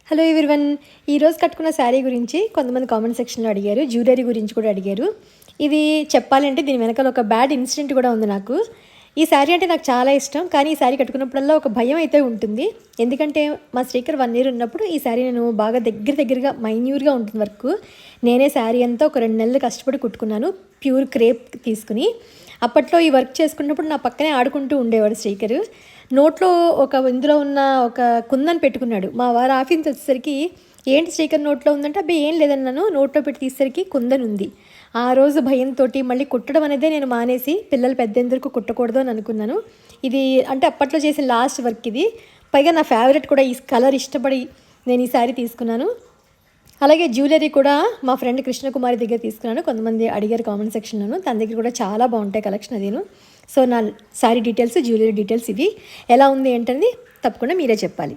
Hello everyone. ఈరోజు కట్టుకున్న శారీ గురించి కొంతమంది కామెంట్ సెక్షన్లో అడిగారు, జ్యువెలరీ గురించి కూడా అడిగారు. ఇది చెప్పాలంటే దీని వెనకాల ఒక బ్యాడ్ ఇన్సిడెంట్ కూడా ఉంది నాకు. ఈ శారీ అంటే నాకు చాలా ఇష్టం, కానీ ఈ శారీ కట్టుకున్నప్పుడల్లా ఒక భయం అయితే ఉంటుంది. ఎందుకంటే మా శ్రీకర్ 1 year ఉన్నప్పుడు ఈ శారీ నేను బాగా దగ్గరగా మైన్యూర్గా ఉంటుంది వర్క్. నేనే శారీ అంతా ఒక 2 నెలలు కష్టపడి కుట్టుకున్నాను, ప్యూర్ క్రేప్ తీసుకుని. అప్పట్లో ఈ వర్క్ చేసుకున్నప్పుడు నా పక్కనే ఆడుకుంటూ ఉండేవాడు శ్రీకర్. నోట్లో ఇందులో ఉన్న ఒక కుందని పెట్టుకున్నాడు. మా వారు ఆఫీస్ నుంచి వచ్చేసరికి ఏంటి శ్రీకర్ నోట్లో ఉందంటే, అబ్బాయి ఏం లేదన్నాను. నోట్లో పెట్టి తీసేసరికి కుందని ఉంది. ఆ రోజు భయంతో మళ్ళీ కుట్టడం అనేదే నేను మానేసి, పిల్లలు పెద్దందరికీ కుట్టకూడదు అని అనుకున్నాను. ఇది అంటే అప్పట్లో చేసిన లాస్ట్ వర్క్ ఇది. పైగా నా ఫేవరెట్ కూడా, ఈ కలర్ ఇష్టపడి నేను ఈ శారీ తీసుకున్నాను. అలాగే జ్యువెలరీ కూడా మా ఫ్రెండ్ కృష్ణకుమారి దగ్గర తీసుకున్నాను. కొంతమంది అడిగారు కామెంట్ సెక్షన్లోను, తన దగ్గర కూడా చాలా బాగుంటాయి కలెక్షన్ అదేను. సో నా శారీ డీటెయిల్స్, జ్యువెలరీ డీటెయిల్స్ ఇవి. ఎలా ఉంది ఏంటనేది తప్పకుండా మీరే చెప్పాలి.